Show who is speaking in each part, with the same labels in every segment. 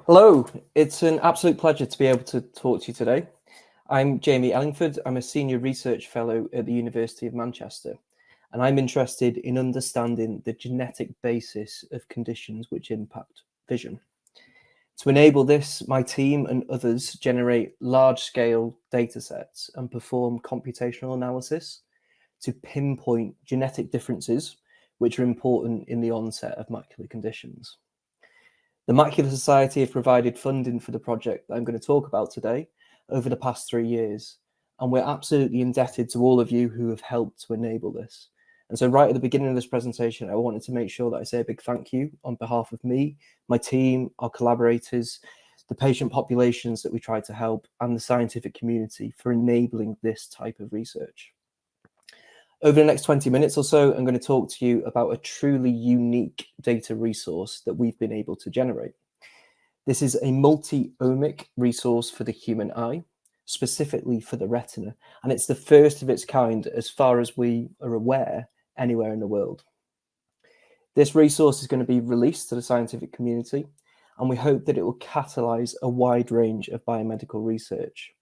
Speaker 1: Hello, it's an absolute pleasure to be able to talk to you today. I'm Jamie Ellingford. I'm a senior research fellow at the University of Manchester, and I'm interested in understanding the genetic basis of conditions which impact vision. To enable this, my team and others generate large-scale data sets and perform computational analysis to pinpoint genetic differences which are important in the onset of macular conditions. The Macular Society have provided funding for the project that I'm going to talk about today over the past 3 years, and we're absolutely indebted to all of you who have helped to enable this. And so right at the beginning of this presentation, I wanted to make sure that I say a big thank you on behalf of me, my team, our collaborators, the patient populations that we try to help, and the scientific community for enabling this type of research. Over the next 20 minutes or so, I'm going to talk to you about a truly unique data resource that we've been able to generate. This is a multi-omic resource for the human eye, specifically for the retina, and it's the first of its kind as far as we are aware anywhere in the world. This resource is going to be released to the scientific community, and we hope that it will catalyze a wide range of biomedical research.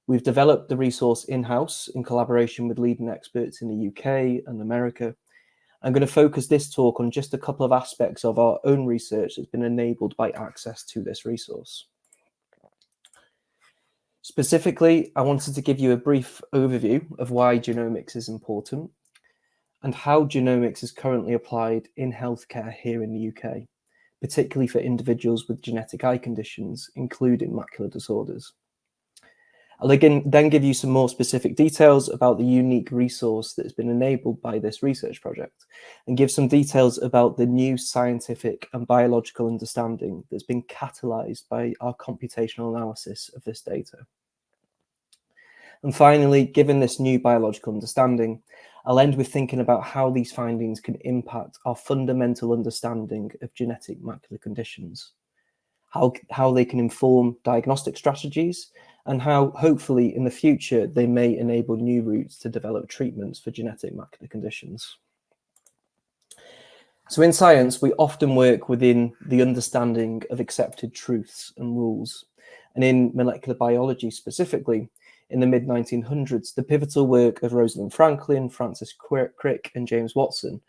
Speaker 1: We've developed the resource in-house in collaboration with leading experts in the UK and America. I'm going to focus this talk on just a couple of aspects of our own research that's been enabled by access to this resource. Specifically, I wanted to give you a brief overview of why genomics is important and how genomics is currently applied in healthcare here in the UK, particularly for individuals with genetic eye conditions, including macular disorders. I'll then give you some more specific details about the unique resource that has been enabled by this research project and give some details about the new scientific and biological understanding that's been catalyzed by our computational analysis of this data. And finally, given this new biological understanding, I'll end with thinking about how these findings can impact our fundamental understanding of genetic macular conditions, how they can inform diagnostic strategies, and how, hopefully, in the future, they may enable new routes to develop treatments for genetic macular conditions. So in science, we often work within the understanding of accepted truths and rules. And in molecular biology specifically, in the mid-1900s, the pivotal work of Rosalind Franklin, Francis Crick, and James Watson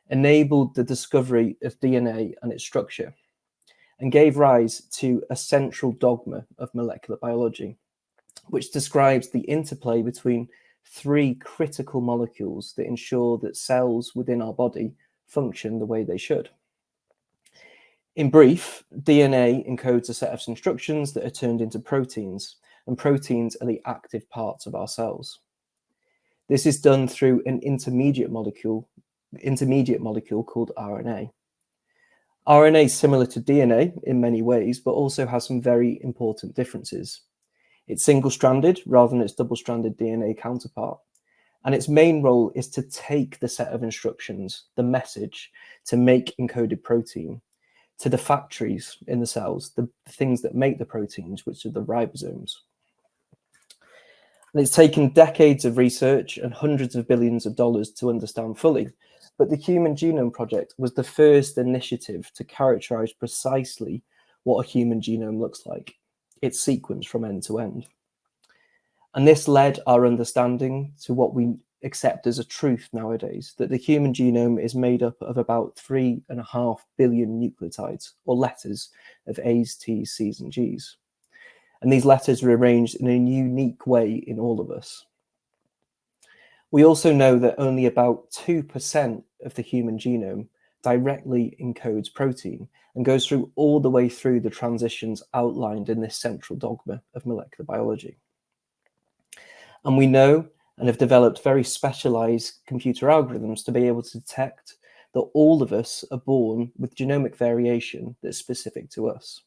Speaker 1: enabled the discovery of DNA and its structure, and gave rise to a central dogma of molecular biology, which describes the interplay between three critical molecules that ensure that cells within our body function the way they should. In brief, DNA encodes a set of instructions that are turned into proteins, and proteins are the active parts of our cells. This is done through an intermediate molecule called RNA. RNA is similar to DNA in many ways, but also has some very important differences. It's single-stranded rather than its double-stranded DNA counterpart. And its main role is to take the set of instructions, the message, to make encoded protein, to the factories in the cells, the things that make the proteins, which are the ribosomes. And it's taken decades of research and hundreds of billions of dollars to understand fully. But the Human Genome Project was the first initiative to characterize precisely what a human genome looks like, its sequence from end to end. And this led our understanding to what we accept as a truth nowadays, that the human genome is made up of about 3.5 billion nucleotides, or letters, of A's, T's, C's, and G's. And these letters are arranged in a unique way in all of us. We also know that only about 2% of the human genome directly encodes protein and goes through all the way through the transitions outlined in this central dogma of molecular biology. And we know and have developed very specialized computer algorithms to be able to detect that all of us are born with genomic variation that's specific to us.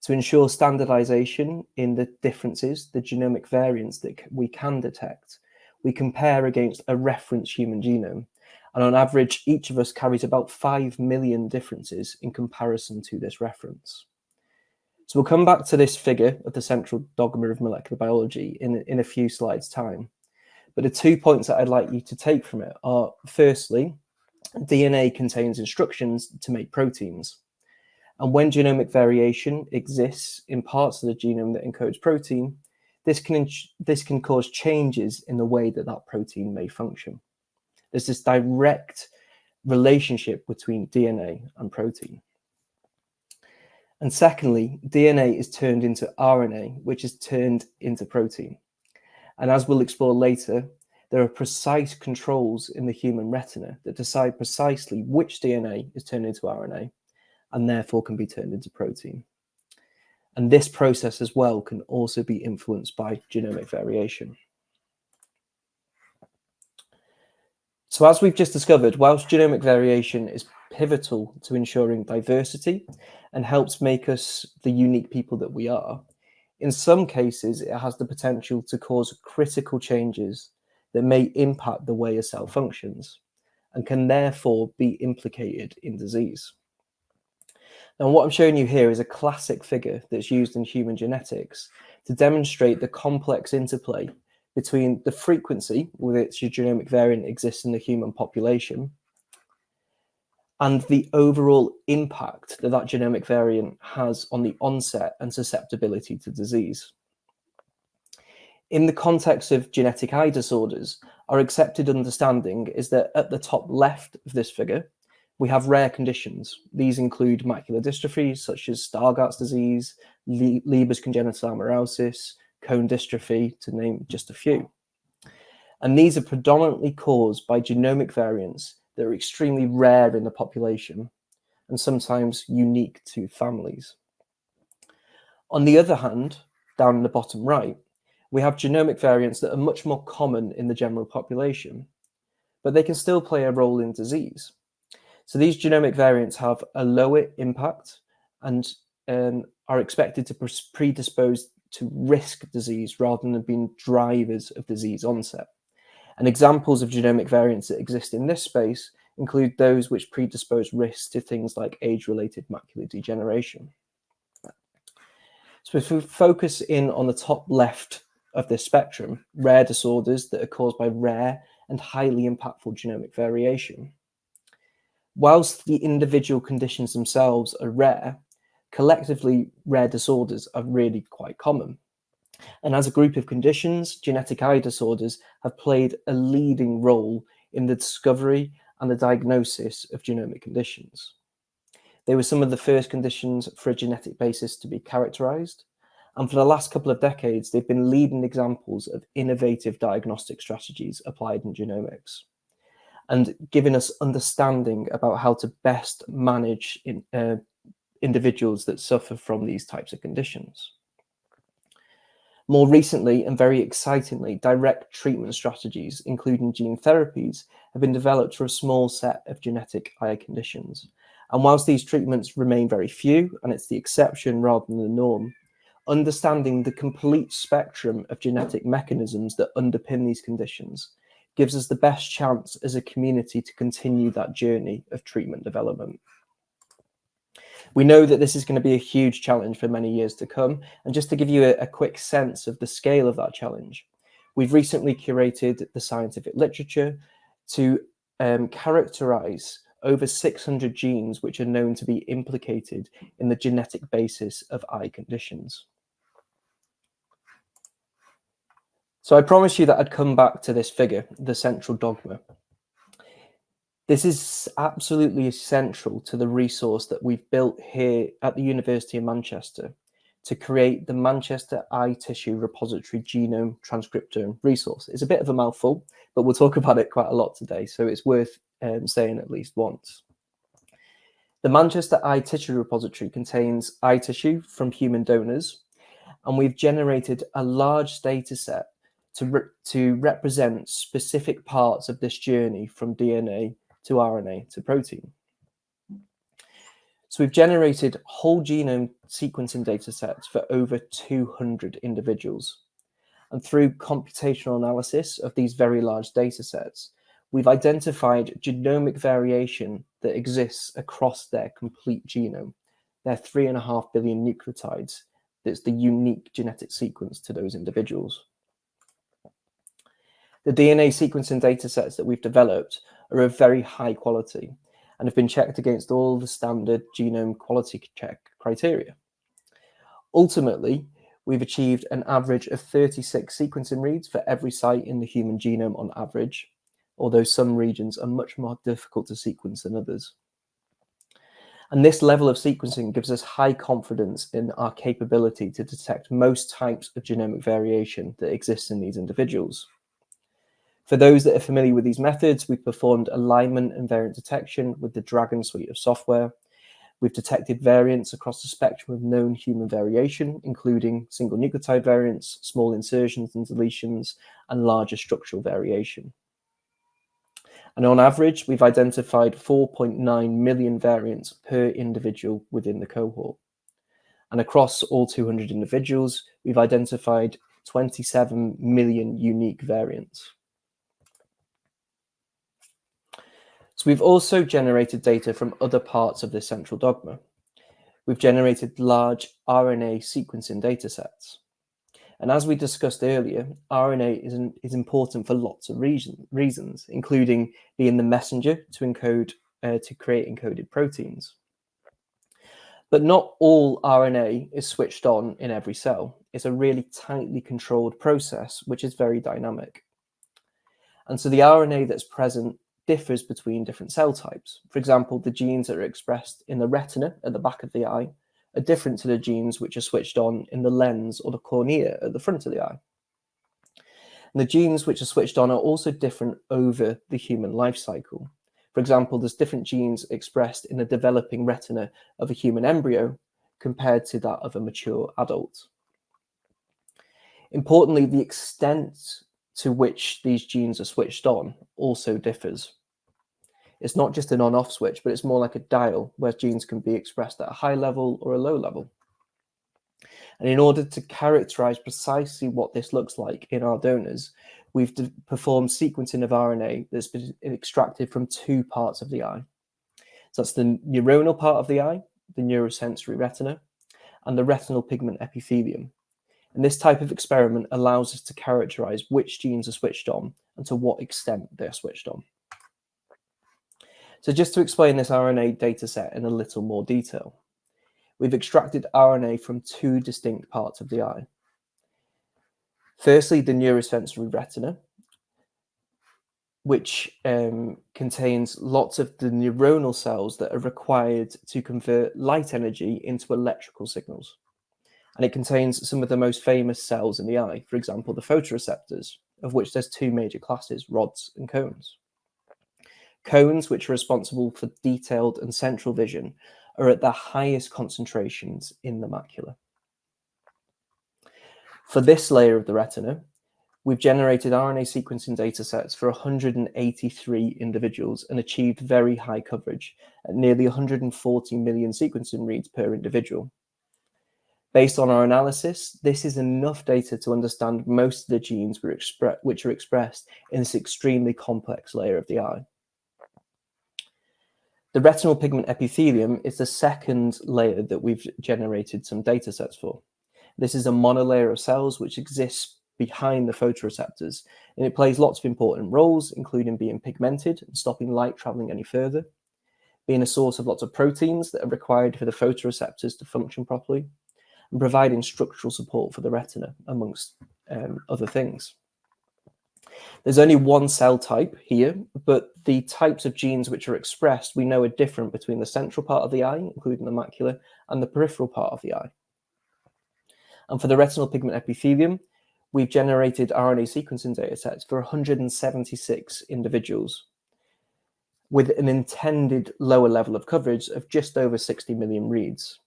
Speaker 1: To ensure standardization in the differences, the genomic variants that we can detect, we compare against a reference human genome. And on average, each of us carries about 5 million differences in comparison to this reference. So we'll come back to this figure of the central dogma of molecular biology in a few slides' time. But the 2 points that I'd like you to take from it are, firstly, DNA contains instructions to make proteins. And when genomic variation exists in parts of the genome that encodes protein, this can cause changes in the way that that protein may function. There's this direct relationship between DNA and protein. And secondly, DNA is turned into RNA, which is turned into protein. And as we'll explore later, there are precise controls in the human retina that decide precisely which DNA is turned into RNA and therefore can be turned into protein. And this process as well can also be influenced by genomic variation. So as we've just discovered, whilst genomic variation is pivotal to ensuring diversity and helps make us the unique people that we are, in some cases it has the potential to cause critical changes that may impact the way a cell functions and can therefore be implicated in disease. Now, what I'm showing you here is a classic figure that's used in human genetics to demonstrate the complex interplay between the frequency with which a genomic variant exists in the human population and the overall impact that that genomic variant has on the onset and susceptibility to disease. In the context of genetic eye disorders, our accepted understanding is that at the top left of this figure, we have rare conditions. These include macular dystrophies such as Stargardt's disease, Leber's congenital amaurosis, cone dystrophy, to name just a few. And these are predominantly caused by genomic variants that are extremely rare in the population and sometimes unique to families. On the other hand, down in the bottom right, we have genomic variants that are much more common in the general population, but they can still play a role in disease. So these genomic variants have a lower impact and are expected to predispose to risk disease rather than being drivers of disease onset. And examples of genomic variants that exist in this space include those which predispose risks to things like age-related macular degeneration. So if we focus in on the top left of this spectrum, rare disorders that are caused by rare and highly impactful genomic variation. Whilst the individual conditions themselves are rare, collectively rare disorders are really quite common. And as a group of conditions, genetic eye disorders have played a leading role in the discovery and the diagnosis of genomic conditions. They were some of the first conditions for a genetic basis to be characterized. And for the last couple of decades, they've been leading examples of innovative diagnostic strategies applied in genomics and giving us understanding about how to best manage individuals that suffer from these types of conditions. More recently, and very excitingly, direct treatment strategies, including gene therapies, have been developed for a small set of genetic eye conditions. And whilst these treatments remain very few, and it's the exception rather than the norm, understanding the complete spectrum of genetic mechanisms that underpin these conditions gives us the best chance as a community to continue that journey of treatment development. We know that this is going to be a huge challenge for many years to come. And just to give you a quick sense of the scale of that challenge, we've recently curated the scientific literature to characterize over 600 genes which are known to be implicated in the genetic basis of eye conditions. So I promised you that I'd come back to this figure, the central dogma. This is absolutely essential to the resource that we've built here at the University of Manchester to create the Manchester Eye Tissue Repository Genome-Transcriptome resource. It's a bit of a mouthful, but we'll talk about it quite a lot today, so it's worth saying at least once. The Manchester Eye Tissue Repository contains eye tissue from human donors, and we've generated a large data set to represent specific parts of this journey from DNA to RNA to protein. So we've generated whole genome sequencing data sets for over 200 individuals. And through computational analysis of these very large data sets, we've identified genomic variation that exists across their complete genome, their 3.5 billion nucleotides. That's the unique genetic sequence to those individuals. The DNA sequencing data sets that we've developed are of very high quality, and have been checked against all the standard genome quality check criteria. Ultimately, we've achieved an average of 36 sequencing reads for every site in the human genome on average, although some regions are much more difficult to sequence than others. And this level of sequencing gives us high confidence in our capability to detect most types of genomic variation that exists in these individuals. For those that are familiar with these methods, we've performed alignment and variant detection with the Dragon suite of software. We've detected variants across the spectrum of known human variation, including single nucleotide variants, small insertions and deletions, and larger structural variation. And on average, we've identified 4.9 million variants per individual within the cohort. And across all 200 individuals, we've identified 27 million unique variants. So we've also generated data from other parts of this central dogma. We've generated large RNA sequencing data sets. And as we discussed earlier, RNA is important for lots of reasons, including being the messenger to create encoded proteins. But not all RNA is switched on in every cell. It's a really tightly controlled process, which is very dynamic. And so the RNA that's present differs between different cell types. For example, the genes that are expressed in the retina at the back of the eye are different to the genes which are switched on in the lens or the cornea at the front of the eye. And the genes which are switched on are also different over the human life cycle. For example, there's different genes expressed in the developing retina of a human embryo compared to that of a mature adult. Importantly, the extent to which these genes are switched on also differs. It's not just an on-off switch, but it's more like a dial where genes can be expressed at a high level or a low level. And in order to characterize precisely what this looks like in our donors, we've performed sequencing of RNA that's been extracted from two parts of the eye. So that's the neuronal part of the eye, the neurosensory retina, and the retinal pigment epithelium. And this type of experiment allows us to characterize which genes are switched on and to what extent they're switched on. So just to explain this RNA data set in a little more detail, we've extracted RNA from two distinct parts of the eye. Firstly, the neurosensory retina, which contains lots of the neuronal cells that are required to convert light energy into electrical signals. And it contains some of the most famous cells in the eye, for example, the photoreceptors, of which there's two major classes, rods and cones. Cones, which are responsible for detailed and central vision, are at the highest concentrations in the macula. For this layer of the retina, we've generated RNA sequencing data sets for 183 individuals and achieved very high coverage at nearly 140 million sequencing reads per individual. Based on our analysis, this is enough data to understand most of the genes which are expressed in this extremely complex layer of the eye. The retinal pigment epithelium is the second layer that we've generated some data sets for. This is a monolayer of cells which exists behind the photoreceptors, and it plays lots of important roles, including being pigmented and stopping light traveling any further, being a source of lots of proteins that are required for the photoreceptors to function properly, and providing structural support for the retina, amongst other things. There's only one cell type here, but the types of genes which are expressed we know are different between the central part of the eye, including the macula, and the peripheral part of the eye. And for the retinal pigment epithelium, we've generated RNA sequencing data sets for 176 individuals with an intended lower level of coverage of just over 60 million reads.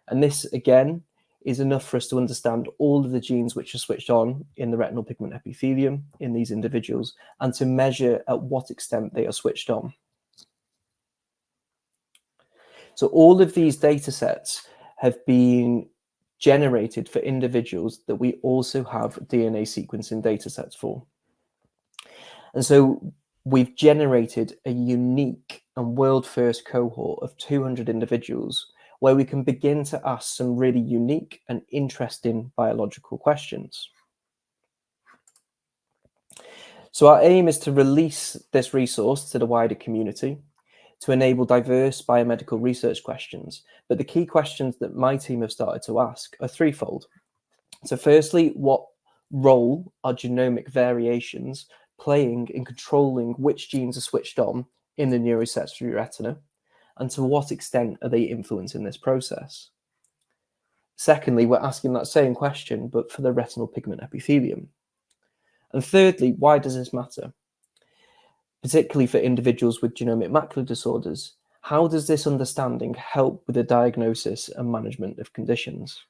Speaker 1: And this, again, is enough for us to understand all of the genes which are switched on in the retinal pigment epithelium in these individuals and to measure at what extent they are switched on. So all of these data sets have been generated for individuals that we also have DNA sequencing data sets for. And so we've generated a unique and world-first cohort of 200 individuals where we can begin to ask some really unique and interesting biological questions. So our aim is to release this resource to the wider community to enable diverse biomedical research questions. But the key questions that my team have started to ask are threefold. So firstly, what role are genomic variations playing in controlling which genes are switched on in the neurosensory retina, and to what extent are they influencing this process? Secondly, we're asking that same question, but for the retinal pigment epithelium. And thirdly, why does this matter? Particularly for individuals with genomic macular disorders, how does this understanding help with the diagnosis and management of conditions?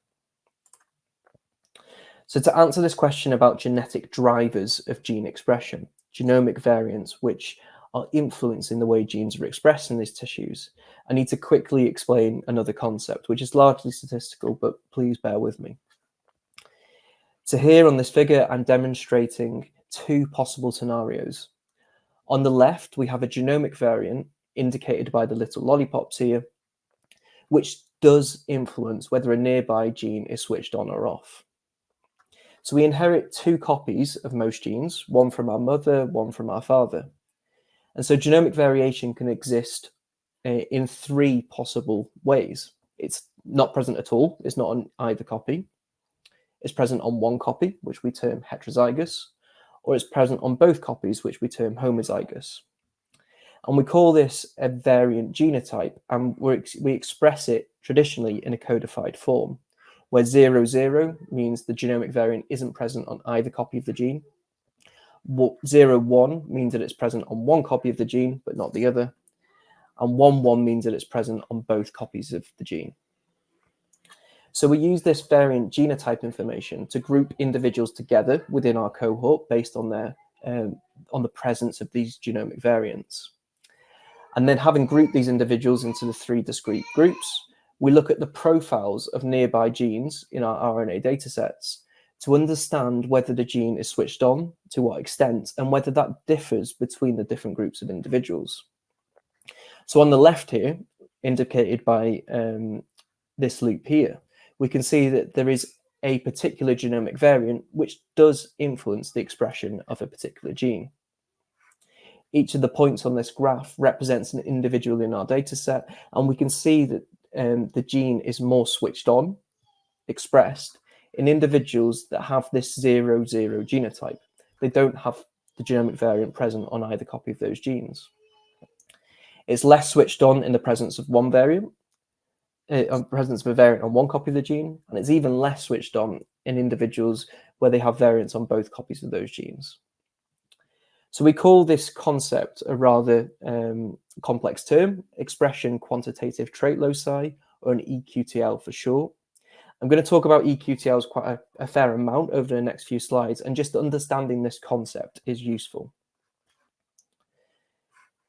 Speaker 1: So to answer this question about genetic drivers of gene expression, genomic variants which are influencing the way genes are expressed in these tissues, I need to quickly explain another concept, which is largely statistical, but please bear with me. So here on this figure, I'm demonstrating two possible scenarios. On the left, we have a genomic variant indicated by the little lollipops here, which does influence whether a nearby gene is switched on or off. So we inherit two copies of most genes, one from our mother, one from our father. And so genomic variation can exist in three possible ways. It's not present at all, it's not on either copy. It's present on one copy, which we term heterozygous, or it's present on both copies, which we term homozygous. And we call this a variant genotype, and we express it traditionally in a codified form, where 00 means the genomic variant isn't present on either copy of the gene. 01 means that it's present on one copy of the gene, but not the other. And 11 means that it's present on both copies of the gene. So we use this variant genotype information to group individuals together within our cohort based on their on the presence of these genomic variants. And then having grouped these individuals into the three discrete groups, we look at the profiles of nearby genes in our RNA datasets to understand whether the gene is switched on, to what extent, and whether that differs between the different groups of individuals. So on the left here, indicated by this loop here, we can see that there is a particular genomic variant which does influence the expression of a particular gene. Each of the points on this graph represents an individual in our data set, and we can see that the gene is more switched on, expressed, in individuals that have this 00 genotype. They don't have the genomic variant present on either copy of those genes. It's less switched on in the presence of one variant, presence of a variant on one copy of the gene, and it's even less switched on in individuals where they have variants on both copies of those genes. So we call this concept a rather complex term, expression quantitative trait loci, or an EQTL for short. I'm going to talk about EQTLs quite a fair amount over the next few slides, and just understanding this concept is useful.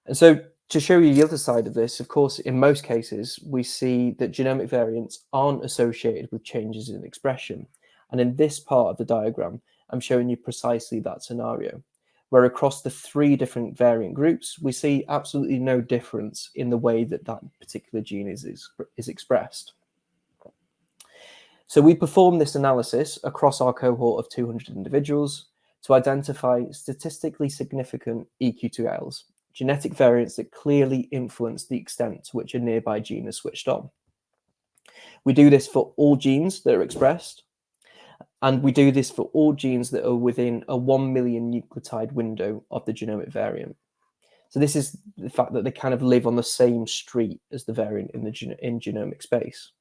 Speaker 1: And so to show you the other side of this, of course, in most cases, we see that genomic variants aren't associated with changes in expression. And in this part of the diagram, I'm showing you precisely that scenario, where across the three different variant groups, we see absolutely no difference in the way that that particular gene is expressed. So we performed this analysis across our cohort of 200 individuals to identify statistically significant EQ2Ls, genetic variants that clearly influence the extent to which a nearby gene is switched on. We do this for all genes that are expressed, and we do this for all genes that are within a 1 million nucleotide window of the genomic variant. So this is the fact that they kind of live on the same street as the variant in genomic space.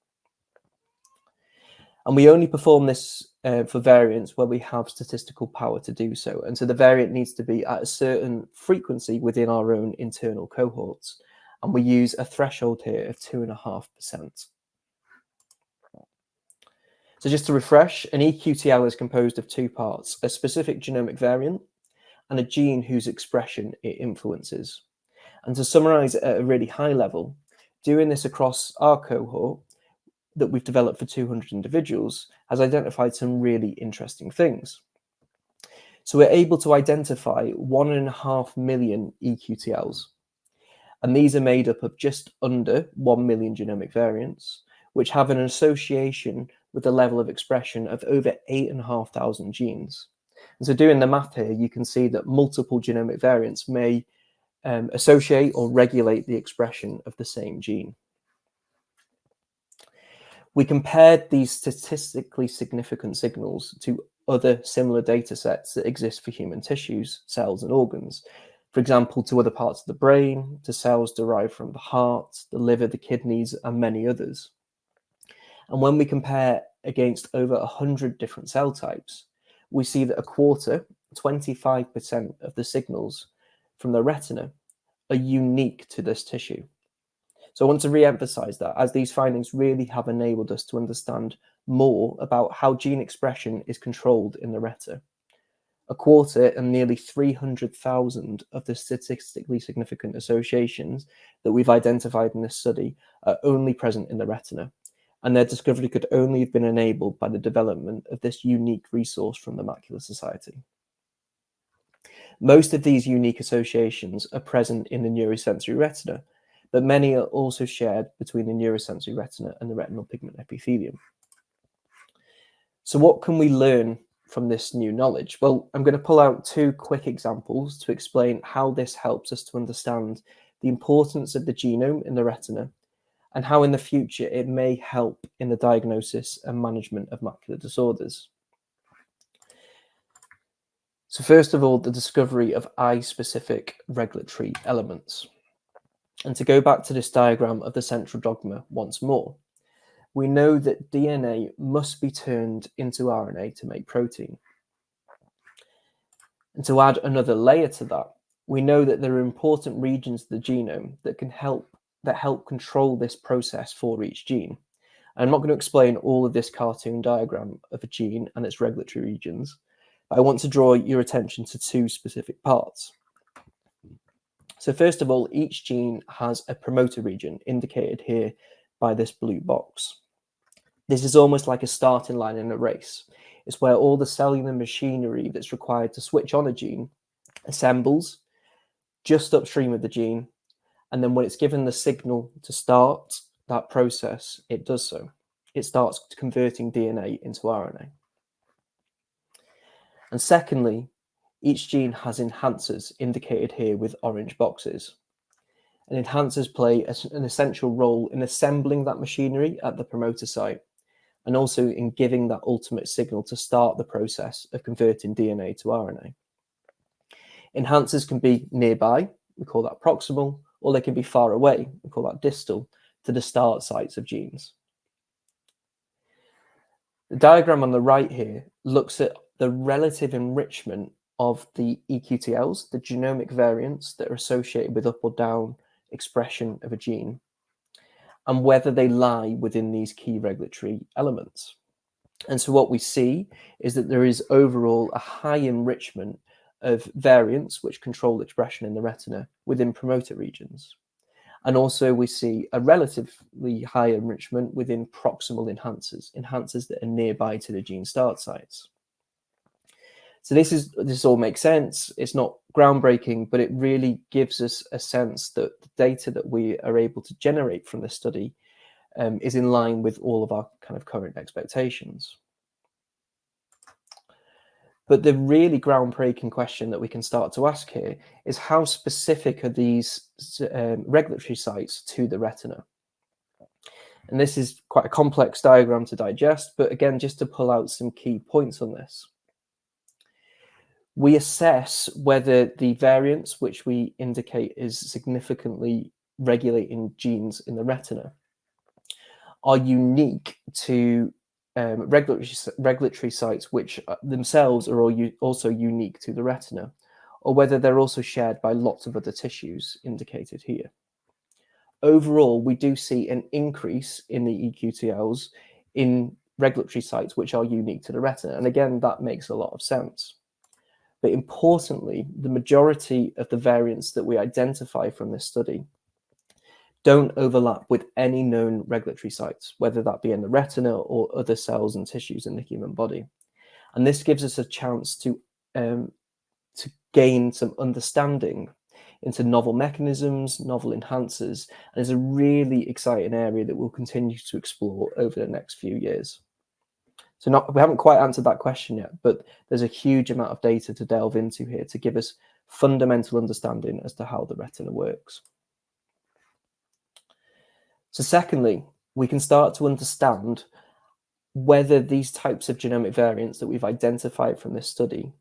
Speaker 1: And we only perform this for variants where we have statistical power to do so. And so the variant needs to be at a certain frequency within our own internal cohorts. And we use a threshold here of 2.5%. So just to refresh, an EQTL is composed of two parts, a specific genomic variant and a gene whose expression it influences. And to summarize at a really high level, doing this across our cohort that we've developed for 200 individuals has identified some really interesting things. So we're able to identify 1.5 million EQTLs, and these are made up of just under 1 million genomic variants, which have an association with a level of expression of over 8,500 genes. And so doing the math here, you can see that multiple genomic variants may associate or regulate the expression of the same gene. We compared these statistically significant signals to other similar data sets that exist for human tissues, cells, and organs. For example, to other parts of the brain, to cells derived from the heart, the liver, the kidneys, and many others. And when we compare against over 100 different cell types, we see that a quarter, 25% of the signals from the retina are unique to this tissue. So I want to re-emphasize that, as these findings really have enabled us to understand more about how gene expression is controlled in the retina. A quarter and nearly 300,000 of the statistically significant associations that we've identified in this study are only present in the retina, and their discovery could only have been enabled by the development of this unique resource from the Macular Society. Most of these unique associations are present in the neurosensory retina, but many are also shared between the neurosensory retina and the retinal pigment epithelium. So what can we learn from this new knowledge? Well, I'm going to pull out two quick examples to explain how this helps us to understand the importance of the genome in the retina and how in the future it may help in the diagnosis and management of macular disorders. So first of all, the discovery of eye-specific regulatory elements. And to go back to this diagram of the central dogma once more, we know that DNA must be turned into RNA to make protein. And to add another layer to that, we know that there are important regions of the genome that help control this process for each gene. I'm not going to explain all of this cartoon diagram of a gene and its regulatory regions, but I want to draw your attention to two specific parts. So first of all, each gene has a promoter region indicated here by this blue box. This is almost like a starting line in a race. It's where all the cellular machinery that's required to switch on a gene assembles just upstream of the gene, and then when it's given the signal to start that process, it does so. It starts converting DNA into RNA. And secondly, each gene has enhancers indicated here with orange boxes. And enhancers play an essential role in assembling that machinery at the promoter site, and also in giving that ultimate signal to start the process of converting DNA to RNA. Enhancers can be nearby, we call that proximal, or they can be far away, we call that distal, to the start sites of genes. The diagram on the right here looks at the relative enrichment of the EQTLs, the genomic variants that are associated with up or down expression of a gene, and whether they lie within these key regulatory elements. And so what we see is that there is overall a high enrichment of variants which control expression in the retina within promoter regions. And also we see a relatively high enrichment within proximal enhancers that are nearby to the gene start sites. So this all makes sense. It's not groundbreaking, but it really gives us a sense that the data that we are able to generate from this study is in line with all of our kind of current expectations. But the really groundbreaking question that we can start to ask here is how specific are these regulatory sites to the retina? And this is quite a complex diagram to digest, but again, just to pull out some key points on this. We assess whether the variants which we indicate is significantly regulating genes in the retina are unique to regulatory sites which themselves are also unique to the retina, or whether they're also shared by lots of other tissues indicated here. Overall, we do see an increase in the EQTLs in regulatory sites which are unique to the retina, and again, that makes a lot of sense. But importantly, the majority of the variants that we identify from this study don't overlap with any known regulatory sites, whether that be in the retina or other cells and tissues in the human body. And this gives us a chance to gain some understanding into novel mechanisms, novel enhancers, and is a really exciting area that we'll continue to explore over the next few years. So we haven't quite answered that question yet, but there's a huge amount of data to delve into here to give us fundamental understanding as to how the retina works. So secondly, we can start to understand whether these types of genomic variants that we've identified from this study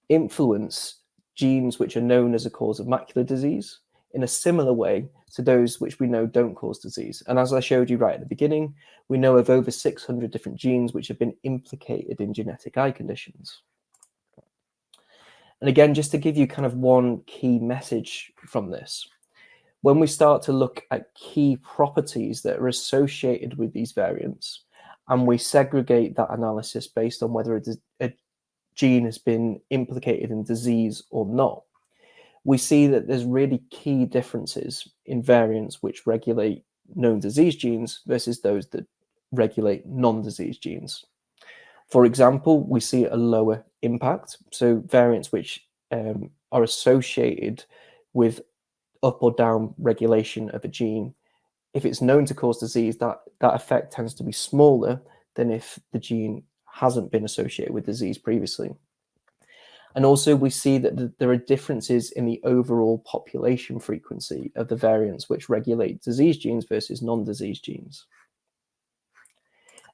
Speaker 1: influence genes which are known as a cause of macular disease in a similar way to those which we know don't cause disease. And as I showed you right at the beginning, we know of over 600 different genes which have been implicated in genetic eye conditions. And again, just to give you kind of one key message from this, when we start to look at key properties that are associated with these variants, and we segregate that analysis based on whether a gene has been implicated in disease or not, we see that there's really key differences in variants which regulate known disease genes versus those that regulate non-disease genes. For example, we see a lower impact, so variants which are associated with up or down regulation of a gene. If it's known to cause disease, that effect tends to be smaller than if the gene hasn't been associated with disease previously. And also we see that there are differences in the overall population frequency of the variants which regulate disease genes versus non-disease genes.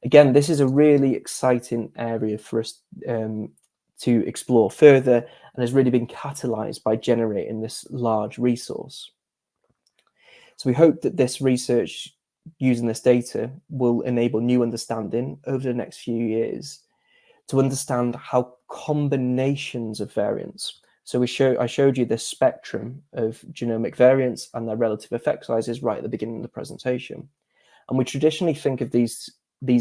Speaker 1: Again, this is a really exciting area for us to explore further, and has really been catalyzed by generating this large resource. So we hope that this research using this data will enable new understanding over the next few years to understand how combinations of variants. So I showed you this spectrum of genomic variants and their relative effect sizes right at the beginning of the presentation. And we traditionally think of these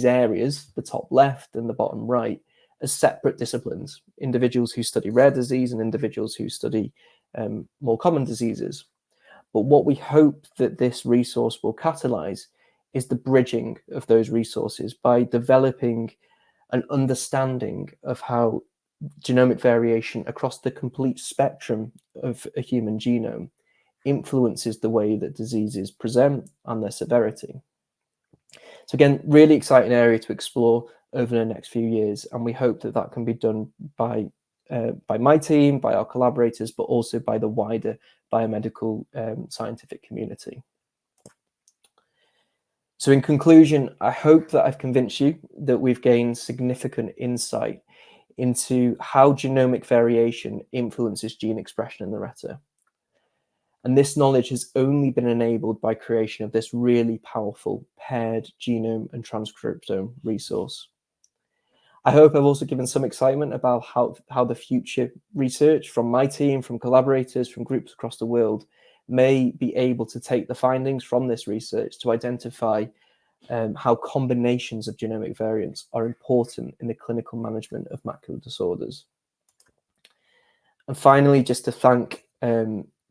Speaker 1: areas, the top left and the bottom right, as separate disciplines, individuals who study rare disease and individuals who study more common diseases. But what we hope that this resource will catalyze is the bridging of those resources by developing an understanding of how genomic variation across the complete spectrum of a human genome influences the way that diseases present and their severity. So again, really exciting area to explore over the next few years, and we hope that that can be done by my team, by our collaborators, but also by the wider biomedical scientific community. So in conclusion, I hope that I've convinced you that we've gained significant insight into how genomic variation influences gene expression in the retina. And this knowledge has only been enabled by creation of this really powerful paired genome and transcriptome resource. I hope I've also given some excitement about how the future research from my team, from collaborators, from groups across the world may be able to take the findings from this research to identify how combinations of genomic variants are important in the clinical management of macular disorders. And finally, just to thank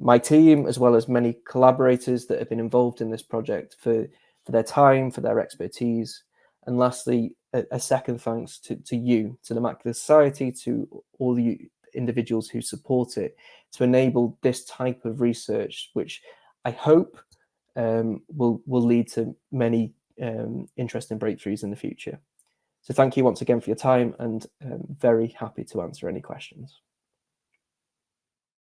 Speaker 1: my team, as well as many collaborators that have been involved in this project for their time, for their expertise. And lastly, a second thanks to you, to the Macular Society, to all the individuals who support it, to enable this type of research, which I hope will lead to many interesting breakthroughs in the future. So thank you once again for your time, and very happy to answer any questions.